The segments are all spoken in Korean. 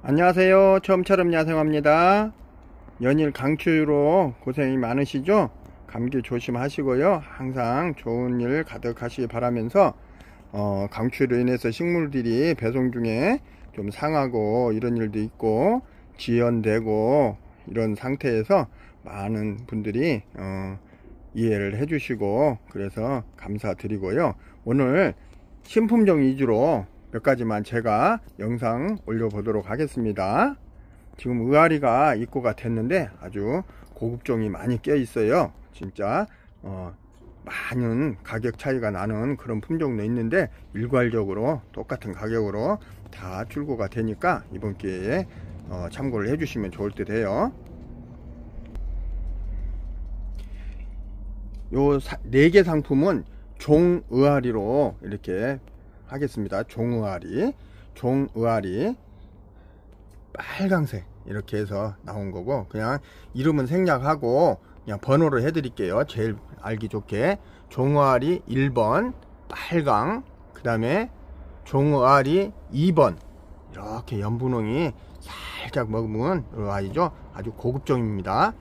안녕하세요. 처음처럼 야생화입니다. 연일 강추위로 고생이 많으시죠? 감기 조심하시고요. 항상 좋은 일 가득하시기 바라면서 강추위로 인해서 식물들이 배송 중에 좀 상하고 이런 일도 있고 지연되고 이런 상태에서 많은 분들이 이해를 해주시고 그래서 감사드리고요. 오늘 신품종 위주로 몇 가지만 제가 영상 올려보도록 하겠습니다. 지금 의아리가 입고가 됐는데 아주 고급종이 많이 껴 있어요. 진짜 많은 가격 차이가 나는 그런 품종도 있는데 일괄적으로 똑같은 가격으로 다 출고가 되니까 이번 기회에 참고를 해주시면 좋을 듯 해요. 요 4개 상품은 종의아리로 이렇게 하겠습니다. 종의아리 빨강색 이렇게 해서 나온 거고, 그냥 이름은 생략하고 그냥 번호로 해드릴게요. 제일 알기 좋게 종의아리 1번 빨강, 그 다음에 종의아리 2번 이렇게 연분홍이 살짝 머금은 이 아이죠. 아주 고급종입니다.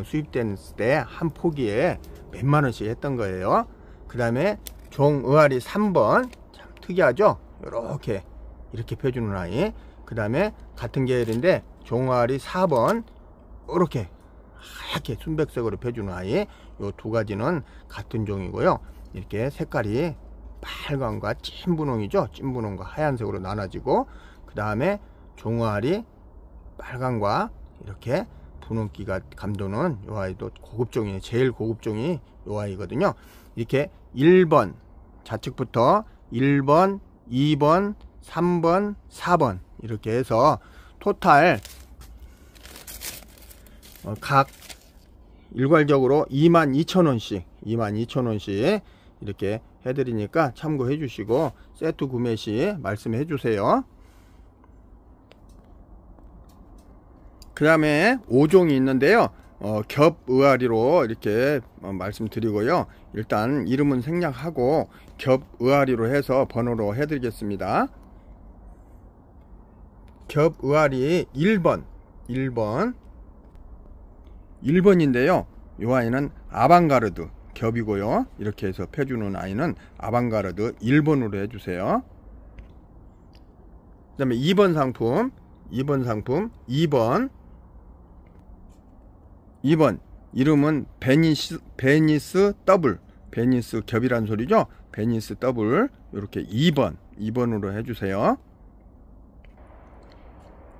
수입된 때 한 포기에 몇만원씩 했던 거예요. 그 다음에 종의아리 3번 특이하죠? 이렇게 펴주는 아이. 그 다음에 같은 계열인데 종의아리 4번 이렇게 하얗게 순백색으로 펴주는 아이. 요 두 가지는 같은 종이고요. 이렇게 색깔이 빨강과 찐분홍이죠. 찐분홍과 하얀색으로 나눠지고, 그 다음에 종의아리 빨강과 이렇게 분홍기가 감도는 요 아이도 고급종이에요. 제일 고급종이 요 아이거든요. 이렇게 1번 좌측부터 1번, 2번, 3번, 4번 이렇게 해서 토탈 각 일괄적으로 22,000원씩 이렇게 해드리니까 참고해 주시고 세트 구매 시 말씀해 주세요. 그 다음에 5종이 있는데요. 겹의아리로 이렇게 말씀드리고요. 일단 이름은 생략하고 겹의아리로 해서 번호로 해드리겠습니다. 겹의아리 1번인데요. 이 아이는 아방가르드 겹이고요. 이렇게 해서 펴주는 아이는 아방가르드 1번으로 해주세요. 그 다음에 2번 상품 2번 이름은 베니스 더블, 베니스 겹이란 소리죠. 베니스 더블 이렇게 2번으로 해주세요.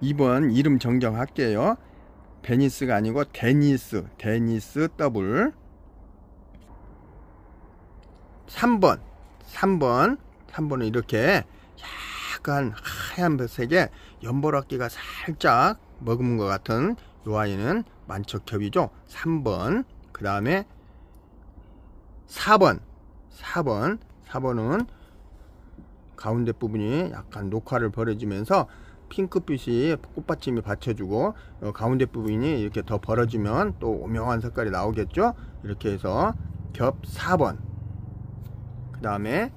2번 이름 정정할게요. 베니스가 아니고 데니스 더블. 3번은 이렇게 약간 하얀색에 연보라기가 살짝 머금은 것 같은 이 아이는 만척겹이죠. 3번. 그 다음에 4번은 가운데 부분이 약간 녹화를 벌어지면서 핑크빛이 꽃받침이 받쳐주고 가운데 부분이 이렇게 더 벌어지면 또 오묘한 색깔이 나오겠죠. 이렇게 해서 겹 4번. 그 다음에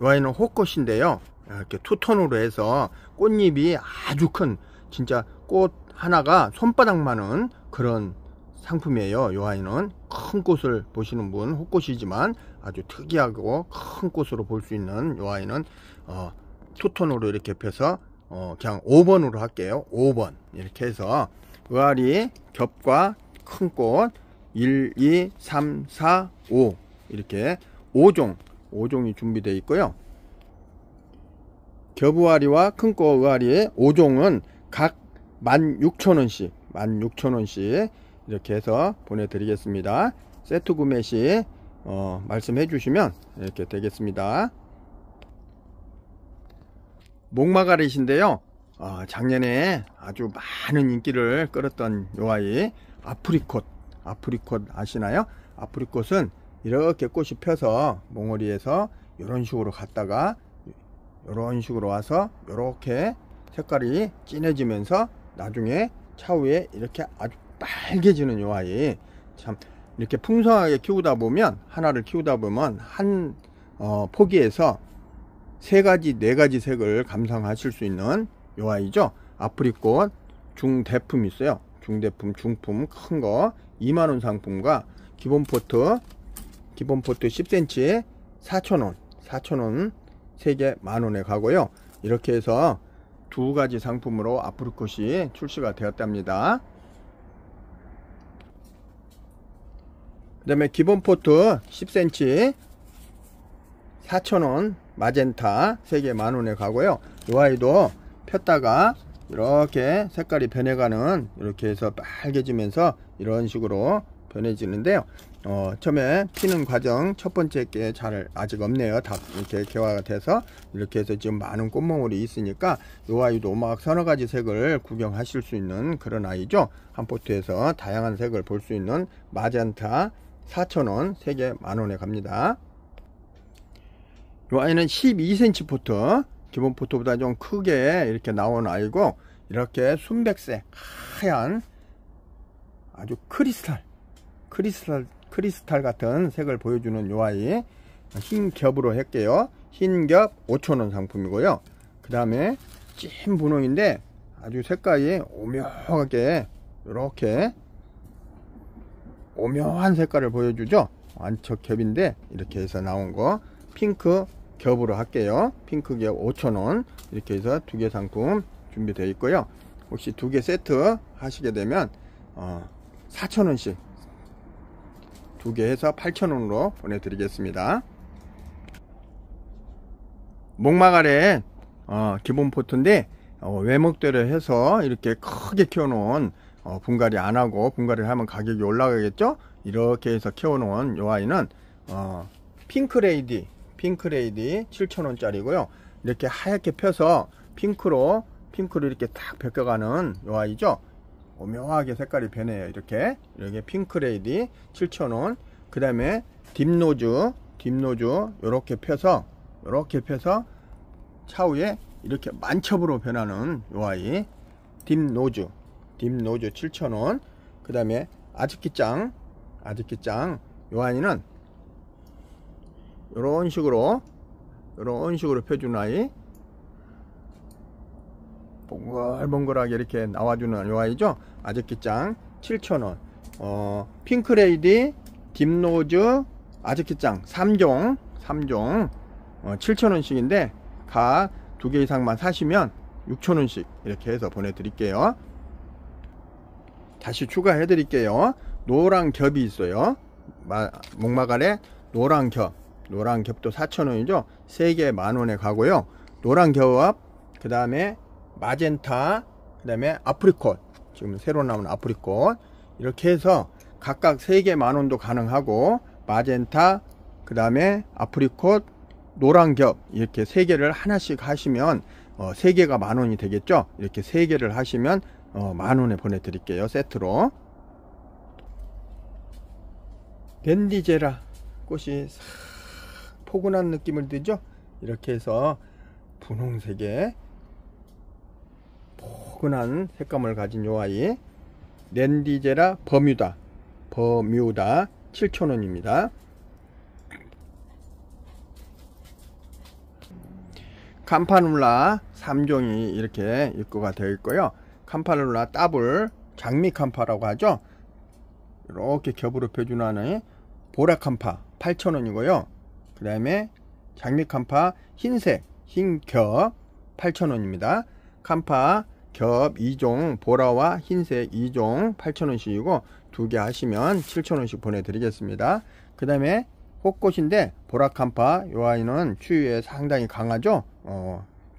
이 아이는 호꽃인데요. 이렇게 투톤으로 해서 꽃잎이 아주 큰, 진짜 꽃 하나가 손바닥만한 그런 상품이에요. 이 아이는 큰 꽃을 보시는 분, 호꽃이지만 아주 특이하고 큰 꽃으로 볼 수 있는 이 아이는 투톤으로 이렇게 펴서 그냥 5번으로 할게요. 5번 이렇게 해서 의아리 겹과 큰 꽃 1, 2, 3, 4, 5 이렇게 5종이 준비되어 있고요. 겹의아리와 큰꽃 의아리의 5종은 각 16,000원씩 이렇게 해서 보내드리겠습니다. 세트 구매 시 말씀해 주시면 이렇게 되겠습니다. 목마가렛인데요. 작년에 아주 많은 인기를 끌었던 요 아이 아프리콧 아시나요? 아프리콧은 이렇게 꽃이 펴서 몽어리에서 이런 식으로 갔다가 이런 식으로 와서 이렇게 색깔이 진해지면서 나중에 차후에 이렇게 아주 빨개지는 요 아이, 참 이렇게 풍성하게 키우다 보면 하나를 키우다 보면 한 포기에서 3가지 4가지 색을 감상하실 수 있는 요 아이죠. 아프리꽃 중대품 있어요. 중대품, 중품 큰 거 2만원 상품과 기본 포트 10cm 4,000원 3개 만원에 가고요. 이렇게 해서 두 가지 상품으로 아프리꽃이 출시가 되었답니다. 그 다음에 기본 포트 10cm 4,000원 마젠타 3개 만원에 가고요. 이 아이도 폈다가 이렇게 색깔이 변해가는, 이렇게 해서 빨개지면서 이런 식으로 변해지는데요. 처음에 피는 과정 첫 번째 게 잘 아직 없네요. 다 이렇게 개화가 돼서 이렇게 해서 지금 많은 꽃몽울이 있으니까 이 아이도 막 서너 가지 색을 구경하실 수 있는 그런 아이죠. 한 포트에서 다양한 색을 볼 수 있는 마젠타 4,000원 3개 만원에 갑니다. 이 아이는 12cm 포트, 기본 포트보다 좀 크게 이렇게 나온 아이고, 이렇게 순백색 하얀 아주 크리스탈 같은 색을 보여주는 요 아이, 흰 겹으로 할게요. 흰 겹 5,000원 상품이고요. 그 다음에 찐 분홍인데 아주 색깔이 오묘하게 이렇게 오묘한 색깔을 보여주죠. 안척 겹인데 이렇게 해서 나온 거 핑크 겹으로 할게요. 핑크 겹 5,000원 이렇게 해서 두 개 상품 준비되어 있고요. 혹시 두 개 세트 하시게 되면 4,000원씩 두 개 해서 8,000원으로 보내드리겠습니다. 목마가래 기본 포트인데 외목대로 해서 이렇게 크게 키워놓은, 분갈이 안하고 분갈이를 하면 가격이 올라가겠죠. 이렇게 해서 키워놓은 요 아이는 핑크레이디 7,000원짜리고요 이렇게 하얗게 펴서 핑크로 이렇게 딱 벗겨가는 요 아이죠. 오묘하게 색깔이 변해요. 이렇게 핑크레이디 7,000원. 그 다음에 딥노즈 요렇게 펴서 차후에 이렇게 만첩으로 변하는 요 아이 딥노즈 7,000원. 그 다음에 아즈키짱 요 아이는 요런 식으로 펴준 아이, 봉글봉글하게 이렇게 나와주는 요 아이죠. 아즈키짱 7,000원. 핑크레이디, 딥노즈, 아즈키짱 3종 7,000원씩인데 각 2개 이상만 사시면 6,000원씩 이렇게 해서 보내드릴게요. 다시 추가해 드릴게요. 노랑 겹이 있어요. 목마갈에 노랑 겹도 4,000원이죠 3개 만원에 가고요. 노랑 겹, 그 다음에 마젠타, 그 다음에 아프리콧, 지금 새로 나온 아프리콧, 이렇게 해서 각각 3개 만원도 가능하고, 마젠타, 그 다음에 아프리콧, 노란 겹, 이렇게 3개를 하나씩 하시면 3개가 만원이 되겠죠. 이렇게 3개를 하시면 만원에 보내드릴게요. 세트로. 벤디제라 꽃이 싹 포근한 느낌을 들죠. 이렇게 해서 분홍색의 포근한 색감을 가진 요 아이 렌디제라 버뮤다 7,000원입니다. campanula 3종이 이렇게 입고가 되어 있고요. campanula 더블 장미 캄파라고 하죠. 이렇게 겹으로 펴주는 보라 캄파 8,000원이고요. 그 다음에 장미 캄파 흰색 흰겹 8,000원입니다. 캄파 겹 2종 보라와 흰색 2종 8,000원씩이고 2개 하시면 7,000원씩 보내드리겠습니다. 그 다음에 꽃꽃인데 보라 캄파 요 아이는 추위에 상당히 강하죠.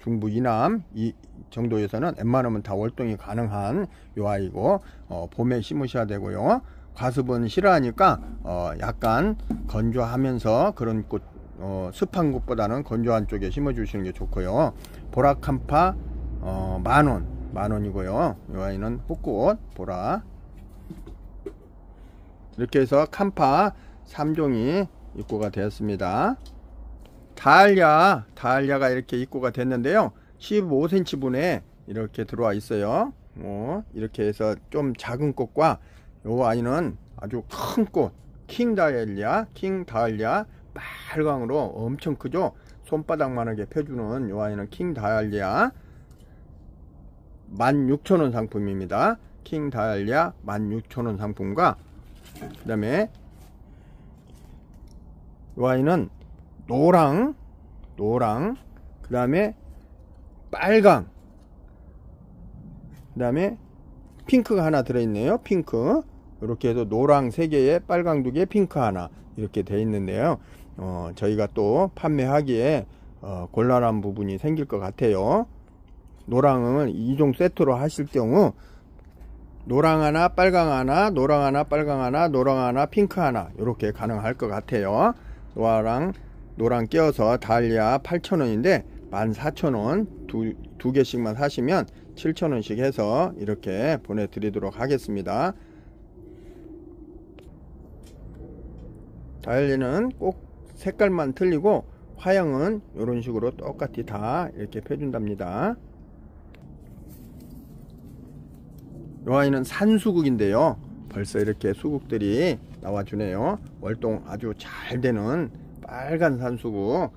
중부 이남 이 정도에서는 웬만하면 다 월동이 가능한 요 아이고 봄에 심으셔야 되고요. 과습은 싫어하니까 약간 건조하면서 그런 꽃 습한 곳보다는 건조한 쪽에 심어 주시는 게 좋고요. 보라 캄파 만원이고요. 이 아이는 꽃꽃 보라. 이렇게 해서 캄파 3종이 입고가 되었습니다. 다알야가 이렇게 입고가 됐는데요. 15cm 분에 이렇게 들어와 있어요. 이렇게 해서 좀 작은 꽃과 요 아이는 아주 큰 꽃 킹 다알야 빨강으로 엄청 크죠. 손바닥만하게 펴주는 요 아이는 킹 다알야 16,000원 상품입니다. 킹 다이아 16,000원 상품과, 그 다음에 이 아이는 노랑, 그 다음에 빨강, 그 다음에 핑크가 하나 들어있네요. 핑크. 이렇게 해서 노랑 3개에 빨강 2개, 핑크 하나, 이렇게 되어 있는데요. 저희가 또 판매하기에 곤란한 부분이 생길 것 같아요. 노랑은 2종 세트로 하실 경우 노랑 하나, 빨강 하나, 노랑 하나, 빨강 하나, 노랑 하나, 핑크 하나, 이렇게 가능할 것 같아요. 노랑 끼워서 다이아 8,000원인데 14,000원 두 개씩만 사시면 7,000원씩 해서 이렇게 보내드리도록 하겠습니다. 다이아는 꼭 색깔만 틀리고 화형은 이런 식으로 똑같이 다 이렇게 펴준답니다. 이 아이는 산수국인데요. 벌써 이렇게 수국들이 나와주네요. 월동 아주 잘 되는 빨간 산수국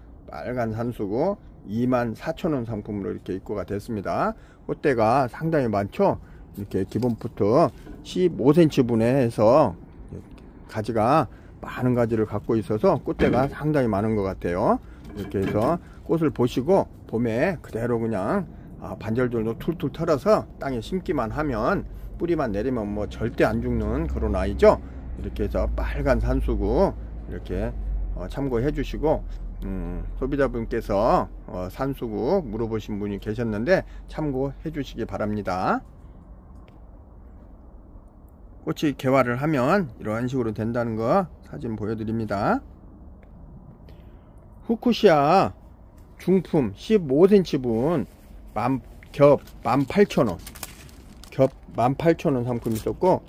24,000원 상품으로 이렇게 입고가 됐습니다. 꽃대가 상당히 많죠. 이렇게 기본부터 15cm 분에 해서 가지가 많은 가지를 갖고 있어서 꽃대가 상당히 많은 것 같아요. 이렇게 해서 꽃을 보시고 봄에 그대로 그냥 반절들도 툴툴 털어서 땅에 심기만 하면, 뿌리만 내리면 뭐 절대 안 죽는 그런 아이죠. 이렇게 해서 빨간 산수국 이렇게 참고해 주시고, 소비자분께서 산수국 물어보신 분이 계셨는데 참고해 주시기 바랍니다. 꽃이 개화를 하면 이런 식으로 된다는 거 사진 보여드립니다. 후쿠시아 중품 15cm 분 겹 18,000원, 겹 18,000원 상품이 있었고,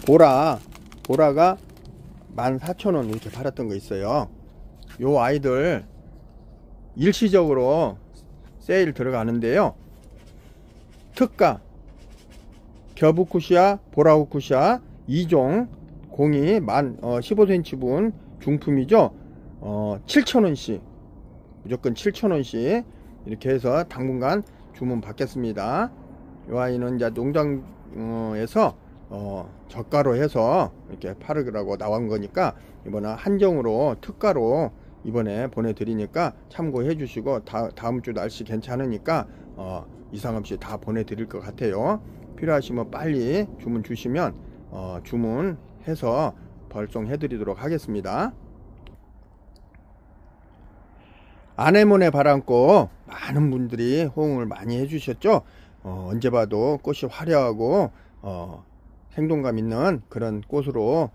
보라가 14,000원 이렇게 팔았던 거 있어요. 요 아이들 일시적으로 세일 들어가는데요. 특가 겹후쿠시아, 보라후쿠시아 2종 공이 15cm 분 중품이죠. 7,000원씩, 무조건 7,000원씩 이렇게 해서 당분간 주문 받겠습니다. 이 아이는 이제 농장에서 저가로 해서 이렇게 팔으라고 나온 거니까 이번에 한정으로 특가로 이번에 보내드리니까 참고해 주시고, 다음 주 날씨 괜찮으니까 이상 없이 다 보내드릴 것 같아요. 필요하시면 빨리 주문 주시면 주문해서 발송해 드리도록 하겠습니다. 아네모네 바람꽃 많은 분들이 호응을 많이 해주셨죠. 언제 봐도 꽃이 화려하고 생동감 있는 그런 꽃으로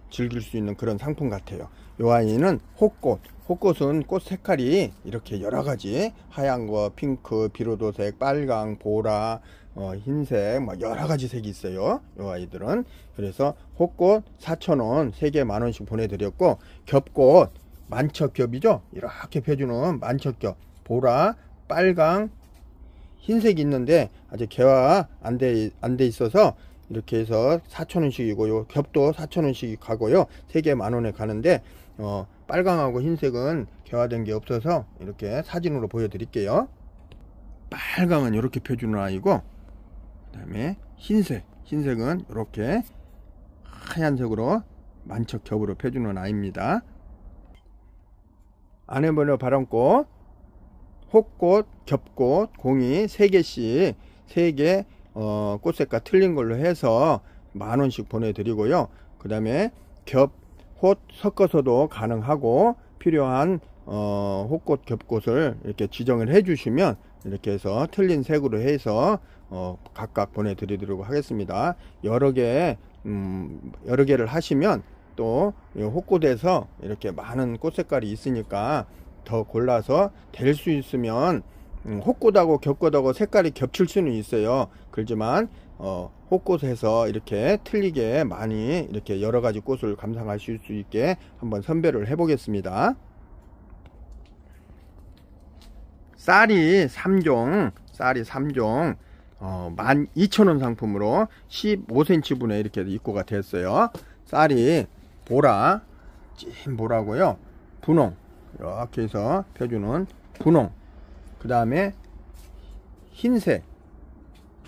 즐길 수 있는 그런 상품 같아요. 이 아이는 호꽃은 꽃 색깔이 이렇게 여러가지 하얀 거, 핑크, 비로도색, 빨강, 보라, 흰색, 뭐 여러가지 색이 있어요. 이 아이들은. 그래서 호꽃 4,000원 3개 만원씩 보내드렸고, 겹꽃 만척겹이죠. 이렇게 펴주는 만척겹, 보라, 빨강, 흰색이 있는데 아직 개화 안 돼 있어서 이렇게 해서 4,000원씩이고, 요 겹도 4,000원씩 가고요. 3개 만원에 가는데 빨강하고 흰색은 개화된 게 없어서 이렇게 사진으로 보여드릴게요. 빨강은 이렇게 펴주는 아이고, 그 다음에 흰색은 이렇게 하얀색으로 만척겹으로 펴주는 아이입니다. 아네모네 바람꽃, 호꽃, 겹꽃, 공이 3개씩 3개 꽃색깔 틀린 걸로 해서 만원씩 보내드리고요. 그 다음에 겹, 홑 섞어서도 가능하고, 필요한 호꽃, 겹꽃을 이렇게 지정을 해 주시면 이렇게 해서 틀린 색으로 해서 각각 보내드리도록 하겠습니다. 여러 개를 하시면 또 호꽃에서 이렇게 많은 꽃 색깔이 있으니까 더 골라서 될 수 있으면 호꽃하고 겹꽃하고 색깔이 겹칠 수는 있어요. 그렇지만 호꽃에서 이렇게 틀리게 많이 이렇게 여러가지 꽃을 감상하실 수 있게 한번 선별을 해 보겠습니다. 쌀이 3종 12,000원 상품으로 15cm 분에 이렇게 입고가 됐어요. 쌀이 보라, 찐 보라고요. 분홍, 이렇게 해서 펴주는 분홍, 그 다음에 흰색,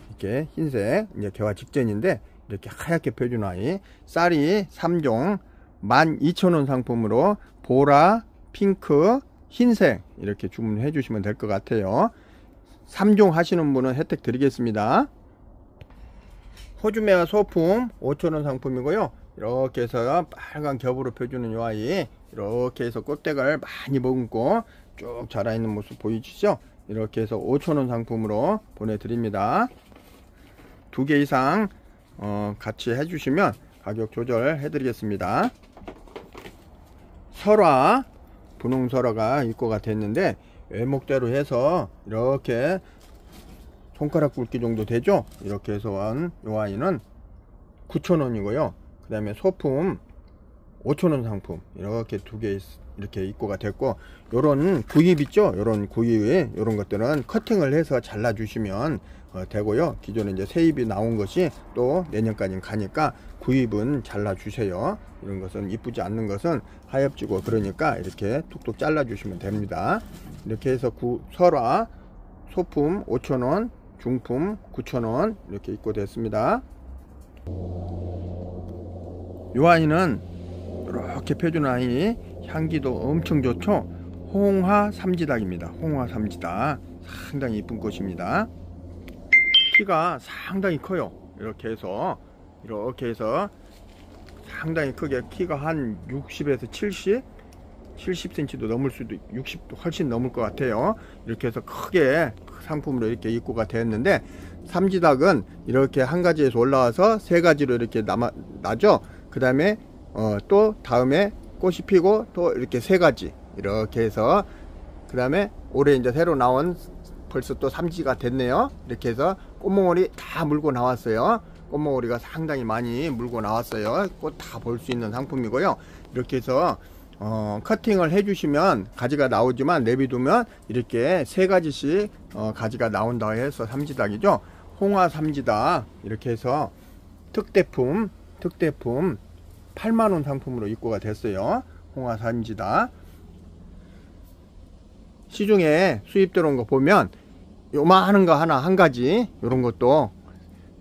이렇게 흰색, 이제 개화 직전인데 이렇게 하얗게 펴준 아이, 쌀이 3종 12,000원 상품으로 보라, 핑크, 흰색 이렇게 주문해 주시면 될 것 같아요. 3종 하시는 분은 혜택 드리겠습니다. 호주메아 소품 5,000원 상품이고요. 이렇게 해서 빨간 겹으로 펴주는 요 아이, 이렇게 해서 꽃대가 많이 머금고 쭉 자라 있는 모습 보이시죠? 이렇게 해서 5,000원 상품으로 보내드립니다. 2개 이상 같이 해주시면 가격 조절해 드리겠습니다. 설화, 분홍 설화가 입고가 됐는데 외목대로 해서 이렇게 손가락 굵기 정도 되죠. 이렇게 해서 한 요 아이는 9,000원이고요 그 다음에 소품 5,000원 상품 이렇게 2개 이렇게 입고가 됐고, 요런 구입 있죠, 요런 구입에 요런 것들은 커팅을 해서 잘라 주시면 되고요. 기존에 이제 새입이 나온 것이 또 내년까지 가니까 구입은 잘라 주세요. 이런 것은 이쁘지 않는 것은 하엽지고 그러니까 이렇게 툭툭 잘라 주시면 됩니다. 이렇게 해서 설화 소품 5,000원, 중품 9,000원 이렇게 입고 됐습니다. 요 아이는 이렇게 펴준 아이, 향기도 엄청 좋죠. 홍화 삼지닭입니다. 홍화 삼지닭 상당히 이쁜 꽃입니다. 키가 상당히 커요. 이렇게 해서 상당히 크게, 키가 한 60에서 70cm도 넘을 수도, 60도 훨씬 넘을 것 같아요. 이렇게 해서 크게 상품으로 이렇게 입고가 되었는데, 삼지닭은 이렇게 한 가지에서 올라와서 세 가지로 이렇게 나죠. 그 다음에 또 다음에 꽃이 피고 또 이렇게 세 가지 이렇게 해서, 그 다음에 올해 이제 새로 나온 벌써 또 삼지가 됐네요. 이렇게 해서 꽃몽오리 다 물고 나왔어요. 꽃몽오리가 상당히 많이 물고 나왔어요. 꽃 다 볼 수 있는 상품이고요. 이렇게 해서 커팅을 해주시면 가지가 나오지만 내비두면 이렇게 세 가지씩 가지가 나온다 해서 삼지닭이죠. 홍화 삼지닭 이렇게 해서 특대품 8만원 상품으로 입고가 됐어요. 홍화 삼지닭. 시중에 수입 들어온 거 보면 요만한 거 하나 한 가지 요런 것도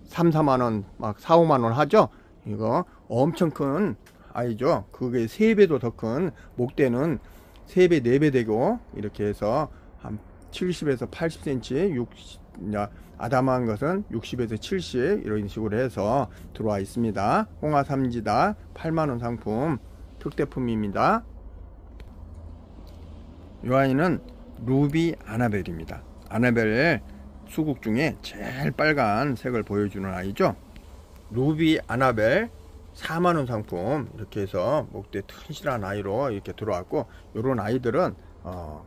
3, 4만원 막 4, 5만원 하죠. 이거 엄청 큰 아이죠. 그게 3배도 더 큰 목대는 3배 4배 되고, 이렇게 해서 한 70에서 80cm, 60, 아담한 것은 60에서 70 이런 식으로 해서 들어와 있습니다. 홍화 삼지닭 8만원 상품 특대품입니다. 이 아이는 루비 아나벨입니다. 아나벨 수국 중에 제일 빨간 색을 보여주는 아이죠. 루비 아나벨 4만원 상품 이렇게 해서 목대 튼실한 아이로 이렇게 들어왔고, 요런 아이들은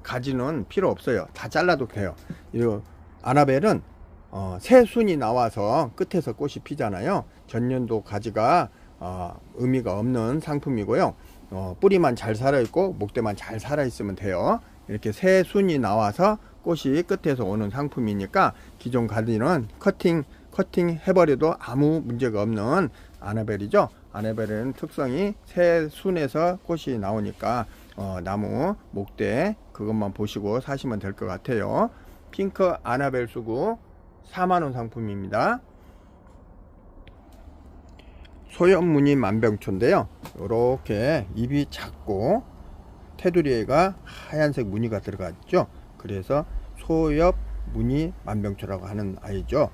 가지는 필요 없어요. 다 잘라도 돼요. 이 아나벨은 새 순이 나와서 끝에서 꽃이 피잖아요. 전년도 가지가 의미가 없는 상품이고요. 뿌리만 잘 살아있고 목대만 잘 살아있으면 돼요. 이렇게 새 순이 나와서 꽃이 끝에서 오는 상품이니까 기존 가지는 커팅 해버려도 아무 문제가 없는 아나벨이죠. 아나벨은 특성이 새 순에서 꽃이 나오니까 나무 목대 그것만 보시고 사시면 될 것 같아요. 핑크 아나벨 수국 4만원 상품입니다. 소엽무늬 만병초인데요, 이렇게 잎이 작고 테두리에가 하얀색 무늬가 들어가 있죠. 그래서 소엽무늬 만병초라고 하는 아이죠.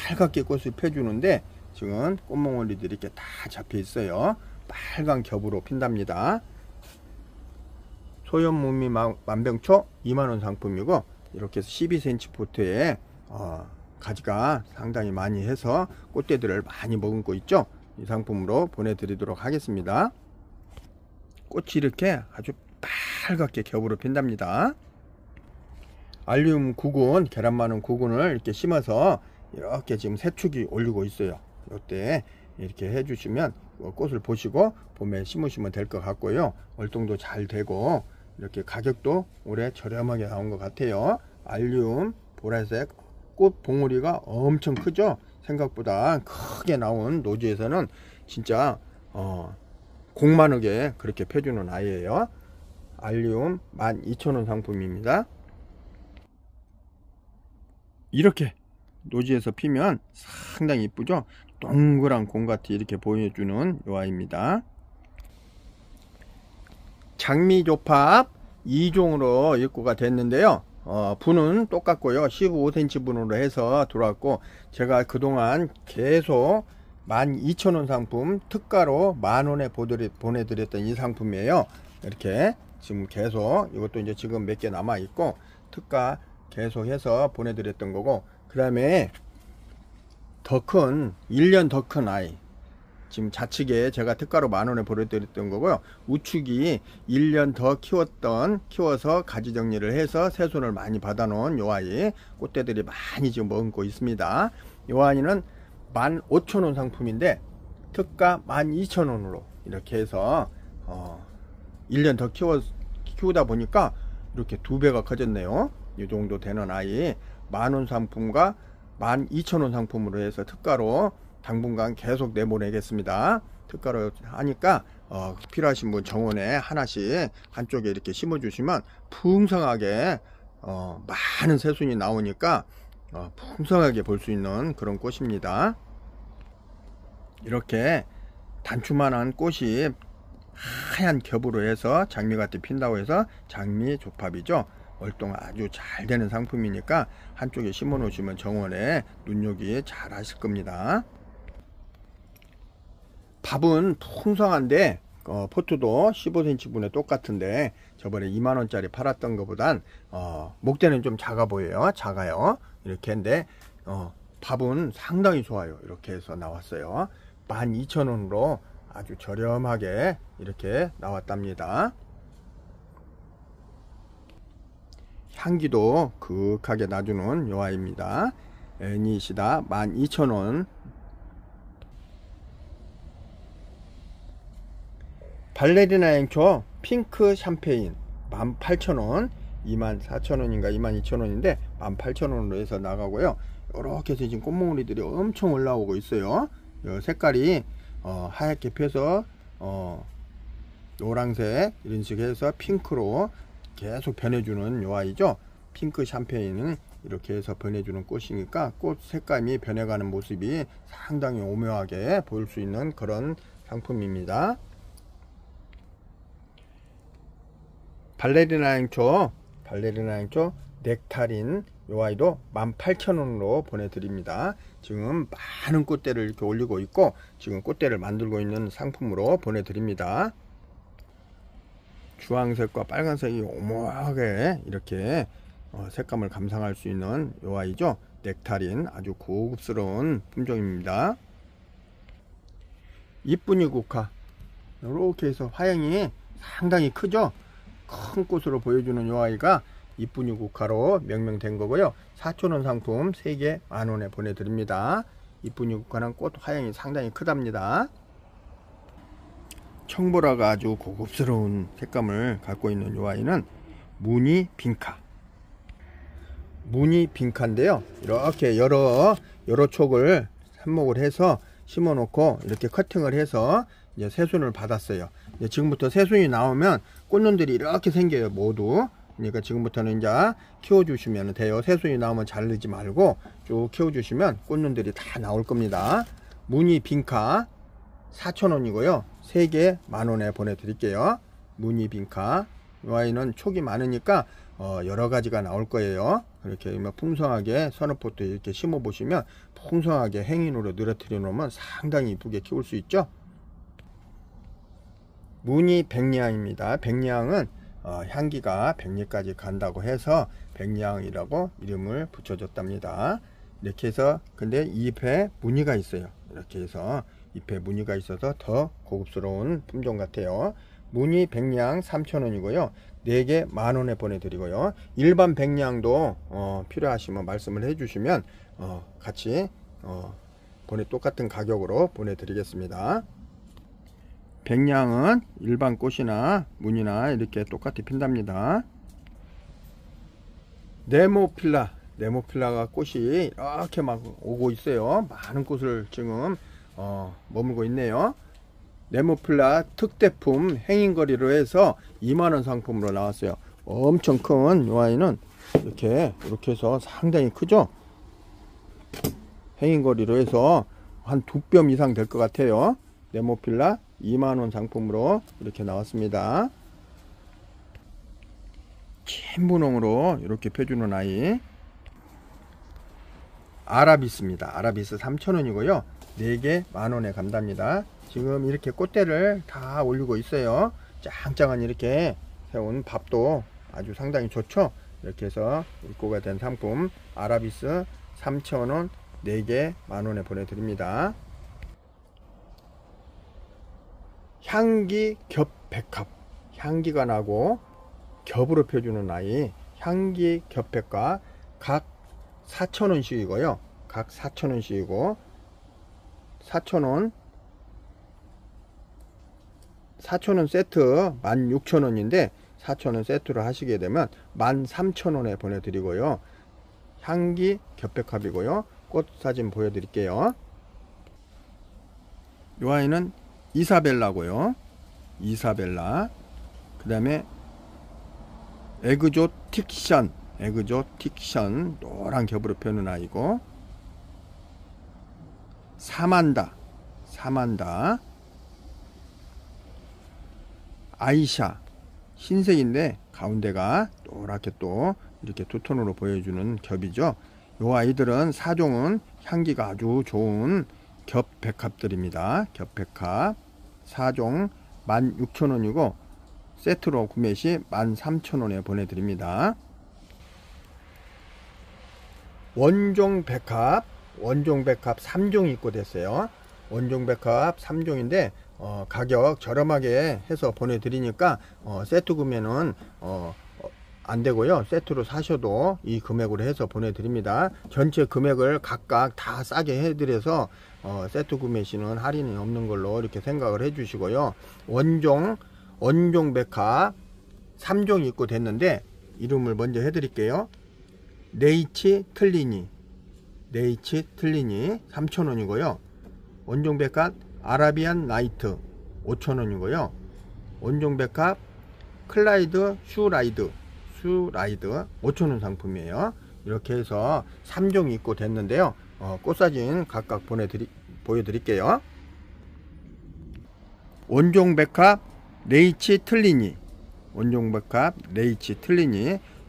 빨갛게 꽃을 펴주는데 지금 꽃몽오리들이 이렇게 다 잡혀 있어요. 빨간 겹으로 핀답니다. 소엽무늬 만병초 2만원 상품이고, 이렇게 해서 12cm 포트에 가지가 상당히 많이 해서 꽃대들을 많이 머금고 있죠. 이 상품으로 보내드리도록 하겠습니다. 꽃이 이렇게 아주 빨갛게 겹으로 핀답니다. 알리움 구근, 계란 많은 구근을 이렇게 심어서 이렇게 지금 새 축이 올리고 있어요. 이때 이렇게 해주시면 꽃을 보시고 봄에 심으시면 될 것 같고요. 월동도 잘 되고 이렇게 가격도 올해 저렴하게 나온 것 같아요. 알리움 보라색 꽃 봉우리가 엄청 크죠. 생각보다 크게 나온 노지에서는 진짜 공만하게 그렇게 펴주는 아이예요. 알리움 12,000원 상품입니다. 이렇게 노지에서 피면 상당히 이쁘죠. 동그란 공같이 이렇게 보여주는 요 아이입니다. 장미조팝 2종으로 입고가 됐는데요. 분은 똑같고요. 15cm 분으로 해서 들어왔고, 제가 그동안 계속 12,000원 상품 특가로 만원에 보내드렸던 이 상품이에요. 이렇게 지금 계속 이것도 이제 지금 몇 개 남아 있고 특가 계속 해서 보내드렸던 거고, 그 다음에 더 큰 1년 더 큰 아이 지금 좌측에 제가 특가로 만원에 보내드렸던 거고요. 우측이 1년 더 키워서 가지 정리를 해서 새순을 많이 받아 놓은 요 아이, 꽃대들이 많이 지금 머금고 있습니다. 요 아이는 15,000원 상품인데 특가 12,000원으로 이렇게 해서 1년 더 키우다 보니까 이렇게 2배가 커졌네요. 이 정도 되는 아이 만원 상품과 12,000원 상품으로 해서 특가로 당분간 계속 내보내겠습니다. 특가로 하니까 필요하신 분 정원에 하나씩 한쪽에 이렇게 심어 주시면 풍성하게 많은 새순이 나오니까 풍성하게 볼 수 있는 그런 꽃입니다. 이렇게 단추만한 꽃이 하얀 겹으로 해서 장미같이 핀다고 해서 장미조팝이죠. 월동 아주 잘 되는 상품이니까 한쪽에 심어 놓으시면 정원에 눈요기 잘 하실 겁니다. 밥은 풍성한데 포트도 15cm 분에 똑같은데 저번에 2만원짜리 팔았던 것보단 목대는 좀 작아 보여요. 작아요. 이렇게 했는데 밥은 상당히 좋아요. 이렇게 해서 나왔어요. 12,000원으로 아주 저렴하게 이렇게 나왔답니다. 향기도 그윽하게 놔주는 요 아이입니다. 애니시다 12,000원. 발레리나 앵초 핑크 샴페인 18,000원, 24,000원인가 22,000원인데 18,000원으로 해서 나가고요. 이렇게 해서 지금 꽃몽우리들이 엄청 올라오고 있어요. 색깔이 하얗게 펴서 노란색 이런 식으로 해서 핑크로 계속 변해주는 요 아이죠. 핑크 샴페인은 이렇게 해서 변해주는 꽃이니까 꽃 색감이 변해가는 모습이 상당히 오묘하게 보일 수 있는 그런 상품입니다. 발레리나 앵초 넥타린 요 아이도 18,000원으로 보내드립니다. 지금 많은 꽃대를 이렇게 올리고 있고 지금 꽃대를 만들고 있는 상품으로 보내드립니다. 주황색과 빨간색이 오묘하게 이렇게 색감을 감상할 수 있는 요 아이죠. 넥타린 아주 고급스러운 품종입니다. 이쁜이 국화 이렇게 해서 화형이 상당히 크죠. 큰 꽃으로 보여주는 요 아이가 이쁜이 국화로 명명된 거고요. 4,000원 상품 3개 만원에 보내드립니다. 이쁜이 국화는 꽃 화형이 상당히 크답니다. 청보라가 아주 고급스러운 색감을 갖고 있는 요 아이는 무늬 빈카인데요. 이렇게 여러 촉을 삽목을 해서 심어 놓고 이렇게 커팅을 해서 이제 새순을 받았어요. 이제 지금부터 새순이 나오면 꽃눈들이 이렇게 생겨요. 모두. 그러니까 지금부터는 이제 키워주시면 돼요. 새순이 나오면 자르지 말고 쭉 키워주시면 꽃눈들이 다 나올 겁니다. 무늬 빈카 4,000원이고요 3개 만원에 보내드릴게요. 무늬 빈카 이 아이는 촉이 많으니까 여러가지가 나올 거예요. 이렇게 풍성하게 서너포트 이렇게 심어 보시면 풍성하게 행인으로 늘어뜨려 놓으면 상당히 이쁘게 키울 수 있죠. 무늬 백리향입니다. 백리향은 향기가 백리까지 간다고 해서 백리향이라고 이름을 붙여줬답니다. 이렇게 해서 근데 잎에 무늬가 있어요. 이렇게 해서 잎에 무늬가 있어서 더 고급스러운 품종 같아요. 무늬 백리향 3,000원이고요 4개 만원에 보내드리고요. 일반 백리향도 필요하시면 말씀을 해주시면 같이 똑같은 가격으로 보내드리겠습니다. 백리향은 일반 꽃이나 무늬나 이렇게 똑같이 핀답니다. 네모필라가 꽃이 이렇게 막 오고 있어요. 많은 꽃을 지금 머물고 있네요. 네모필라 특대품 행인거리로 해서 2만원 상품으로 나왔어요. 엄청 큰 이 아이는 이렇게 해서 상당히 크죠. 행인거리로 해서 한 2뼘 이상 될 것 같아요. 네모필라 2만원 상품으로 이렇게 나왔습니다. 친분홍으로 이렇게 펴주는 아이 아라비스입니다. 아라비스 3,000원이고요 4개 만원에 간답니다. 지금 이렇게 꽃대를 다 올리고 있어요. 짱짱한 이렇게 세운 밥도 아주 상당히 좋죠. 이렇게 해서 입고가 된 상품 아라비스 3,000원 4개 만원에 보내드립니다. 향기 겹 백합, 향기가 나고 겹으로 펴주는 아이 향기 겹 백합 각 4,000원씩이고요 각 4,000원씩이고 4,000원 세트 16,000원인데 4,000원 세트로 하시게 되면 13,000원에 보내드리고요. 향기 겹백합이고요. 꽃 사진 보여드릴게요. 이 아이는 이사벨라고요. 이사벨라. 그 다음에 에그조틱션 노란 겹으로 펴는 아이고, 사만다 아이샤 흰색인데 가운데가 노랗게 또 이렇게 두 톤으로 보여주는 겹이죠. 요 아이들은 사종은 향기가 아주 좋은 겹 백합들입니다. 겹 백합 사종 16,000원이고 세트로 구매 시 13,000원에 보내드립니다. 원종 백합 3종 입고됐어요. 원종 백합 3종인데 가격 저렴하게 해서 보내드리니까 세트 구매는 안되고요. 세트로 사셔도 이 금액으로 해서 보내드립니다. 전체 금액을 각각 다 싸게 해드려서 세트 구매 시는 할인이 없는 걸로 이렇게 생각을 해주시고요. 원종 백합 3종 입고됐는데 이름을 먼저 해드릴게요. 네이치 틀리니 3,000원이고요 원종 백합 아라비안 나이트 5,000원이고요 원종 백합 클라이드 슈라이드 5,000원 상품이에요. 이렇게 해서 3종 입고 됐는데요. 꽃사진 각각 보여드릴게요. 원종 백합 레이치 틀리니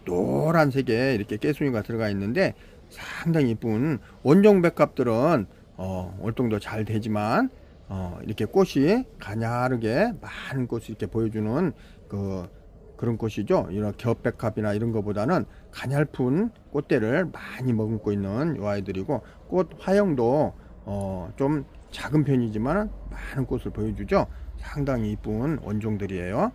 노란색에 이렇게 깨순이가 들어가 있는데 상당히 이쁜 원종 백합들은 월동도 잘 되지만 이렇게 꽃이 가냐르게 많은 꽃이 이렇게 보여주는 그런 꽃이죠. 이런 겹백합이나 이런 것보다는 가냘픈 꽃대를 많이 머금고 있는 이 아이들이고, 꽃 화형도 좀 작은 편이지만 많은 꽃을 보여주죠. 상당히 이쁜 원종들이에요.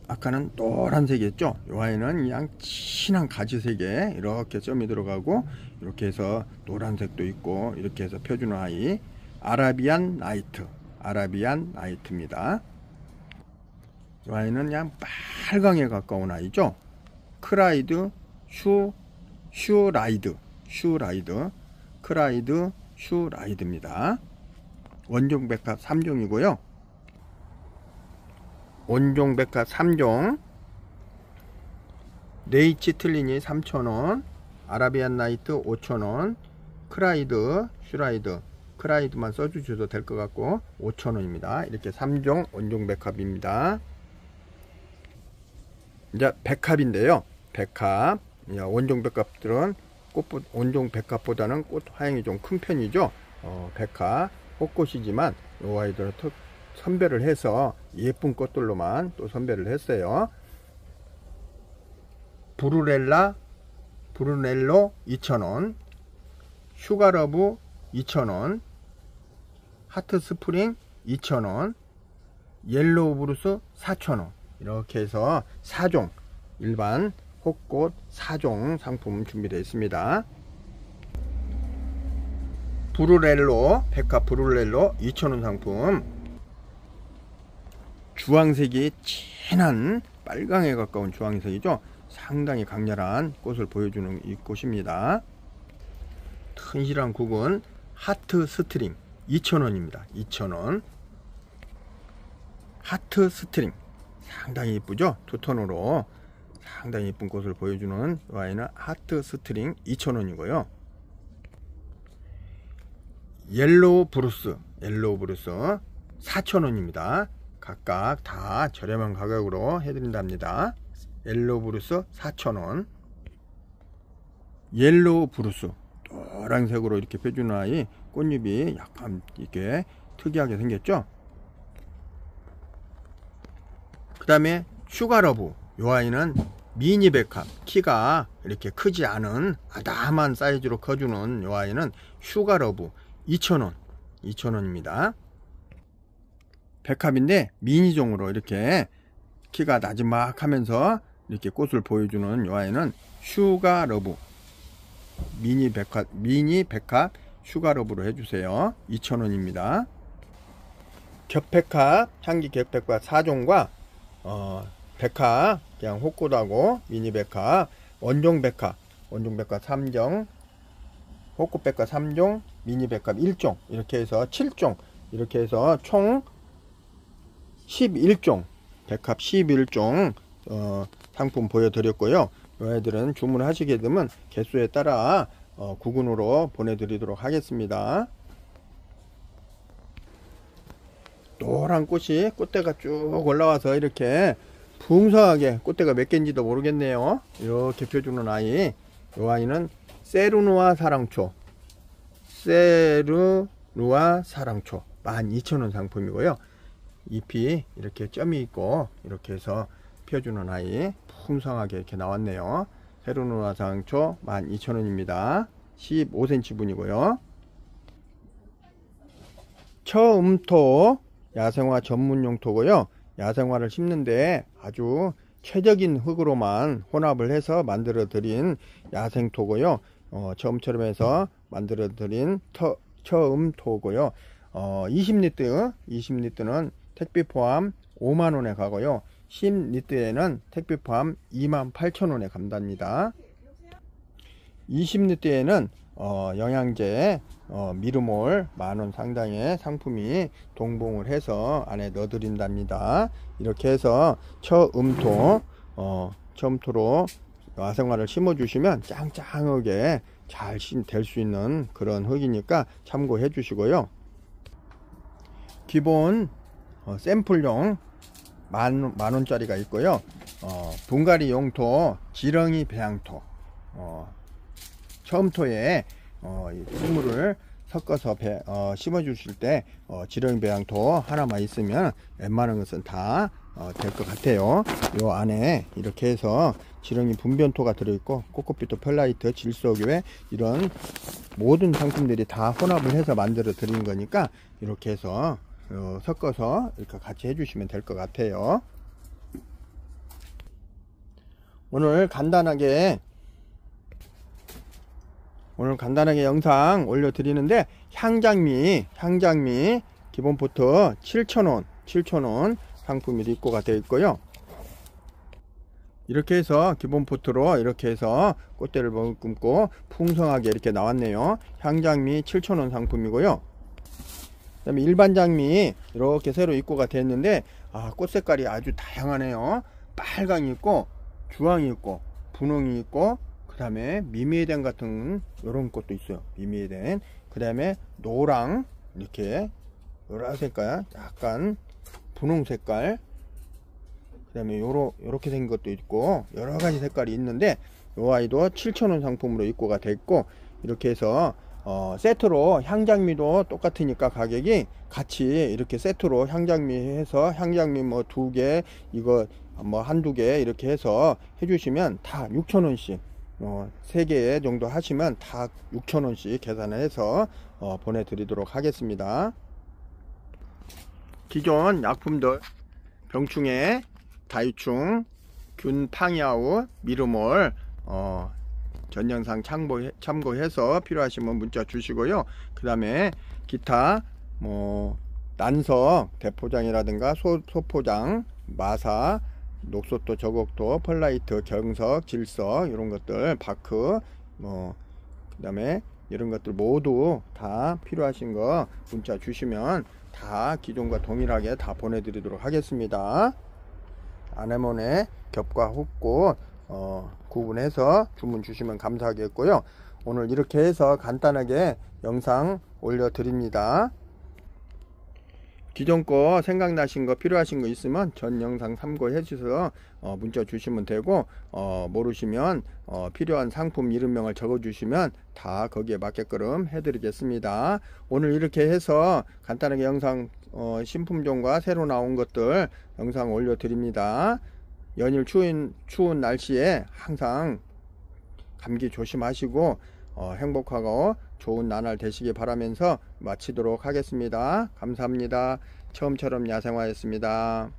아까는 노란색이었죠. 이 아이는 그냥 진한 가지색에 이렇게 점이 들어가고 이렇게 해서 노란색도 있고 이렇게 해서 펴주는 아이 아라비안 나이트입니다. 이 아이는 그냥 빨강에 가까운 아이죠. 크라이드 슈라이드입니다. 원종 백합 3종이고요. 원종 백합 3종 네이치 틀리니 3,000원 아라비안 나이트 5,000원 크라이드만 써주셔도 될 것 같고 5,000원입니다. 이렇게 3종 원종 백합입니다. 이제 백합인데요. 백합 원종 백합들은 원종 백합보다는 꽃 화형이 좀 큰 편이죠. 백합 꽃꽃이지만 이 아이들은 선별을 해서 예쁜 꽃들로만 또 선별을 했어요. 브루넬로 2,000원 슈가러브 2,000원 하트스프링 2,000원 옐로우 브루스 4,000원 이렇게 해서 4종 일반 꽃꽃 4종 상품 준비되어 있습니다. 백합 브룰렐로 2,000원 상품 주황색이 진한 빨강에 가까운 주황색이죠. 상당히 강렬한 꽃을 보여주는 이 꽃입니다. 튼실한 국은 하트 스트링 2,000원입니다. 2,000원 하트 스트링 상당히 이쁘죠. 투톤으로 상당히 이쁜 꽃을 보여주는 와인은 하트 스트링 2,000원이고요 옐로우 브루스 4,000원입니다. 각각 다 저렴한 가격으로 해드린답니다. 옐로우 브루스 4,000원. 옐로우 브루스 노란색으로 이렇게 펴주는 아이, 꽃잎이 약간 이렇게 특이하게 생겼죠. 그 다음에 슈가러브, 이 아이는 미니 백합, 키가 이렇게 크지 않은 아담한 사이즈로 커주는 이 아이는 슈가러브 2,000원입니다. 백합인데 미니종으로 이렇게 키가 나지막하면서 이렇게 꽃을 보여주는 이 아이는 슈가러브 미니 백합 슈가러브로 해주세요. 2,000원입니다. 겹백합, 향기 겹백합 4종과 백합 그냥 호꽃하고 미니 백합, 원종 백합 3종, 호꽃 백합 3종, 미니 백합 1종, 이렇게 해서 7종, 이렇게 해서 총 11종, 백합 11종 상품 보여드렸고요. 여러분들은 주문하시게 되면 개수에 따라 구근으로 보내드리도록 하겠습니다. 노란 꽃이 꽃대가 쭉 올라와서 이렇게 풍성하게, 꽃대가 몇 개인지도 모르겠네요. 이렇게 펴주는 아이, 이 아이는 세르누아 사랑초 12,000원 상품이고요. 잎이 이렇게 점이 있고 이렇게 해서 펴주는 아이, 풍성하게 이렇게 나왔네요. 세르누아 사랑초 12,000원입니다. 15cm 분이고요. 처음토 야생화 전문용 토고요. 야생화를 심는데 아주 최적인 흙으로만 혼합을 해서 만들어 드린 야생토고요. 처음처럼 해서 만들어 드린 처음토고요. 20리터는 택배 포함 5만원에 가고요. 10리터에는 택배 포함 28,000원에 간답니다. 20리터에는 영양제 미르몰 10,000원 상당의 상품이 동봉을 해서 안에 넣어 드린답니다. 이렇게 해서 처음토로 야생화를 심어 주시면 짱짱하게 잘 될 수 있는 그런 흙이니까 참고해 주시고요. 기본 샘플용 10,000원짜리가 있고요. 분갈이 용토 지렁이 배양토, 처음토에 식물을 섞어서 심어 주실 때 지렁이 배양토 하나만 있으면 웬만한 것은 다 될 것 같아요. 요 안에 이렇게 해서 지렁이 분변토가 들어있고 코코피토 펄라이트, 질소교회, 이런 모든 상품들이 다 혼합을 해서 만들어 드리는 거니까 이렇게 해서 섞어서 이렇게 같이 해주시면 될 것 같아요. 오늘 간단하게 영상 올려드리는데, 향장미 기본 포트 7,000원 상품이 입고가 되어 있고요. 이렇게 해서 기본 포트로 이렇게 해서 꽃대를 머금고 풍성하게 이렇게 나왔네요. 향장미 7,000원 상품이고요. 그 다음에 일반 장미 이렇게 새로 입고가 됐는데, 꽃 색깔이 아주 다양하네요. 빨강이 있고 주황이 있고 분홍이 있고, 그 다음에 미미에덴 같은 이런 꽃도 있어요. 미미에덴. 그 다음에 노랑, 이렇게 노란 색깔, 약간 분홍 색깔, 그 다음에 요렇게 생긴 것도 있고 여러가지 색깔이 있는데, 요 아이도 7,000원 상품으로 입고가 됐고, 이렇게 해서 세트로 향장미도 똑같으니까 가격이 같이 이렇게 세트로 향장미 해서, 향장미 뭐 2개, 이거 뭐 한두 개 이렇게 해서 해주시면 다 6,000원씩 3개 정도 하시면 다 6,000원씩 계산을 해서 보내드리도록 하겠습니다. 기존 약품들 병충해, 다이충, 균팡야우, 미르몰 전 영상 참고해서 필요하시면 문자 주시고요. 그 다음에 기타 뭐 난석 대포장이라든가 소포장, 마사, 녹소토, 저곡토, 펄라이트, 경석, 질석, 이런 것들, 바크, 그 다음에 이런 것들 모두 다 필요하신 거 문자 주시면 다 기존과 동일하게 다 보내드리도록 하겠습니다. 아네모네, 겹과 훅꽃 구분해서 주문 주시면 감사하겠고요. 오늘 이렇게 해서 간단하게 영상 올려드립니다. 기존 거 생각나신 거 필요하신 거 있으면 전 영상 참고해 주셔서 문자 주시면 되고, 모르시면 필요한 상품 이름명을 적어 주시면 다 거기에 맞게끔 해 드리겠습니다. 오늘 이렇게 해서 간단하게 영상 신품종과 새로 나온 것들 영상 올려 드립니다. 연일 추운 날씨에 항상 감기 조심하시고 행복하고 좋은 나날 되시기 바라면서 마치도록 하겠습니다. 감사합니다. 처음처럼 야생화였습니다.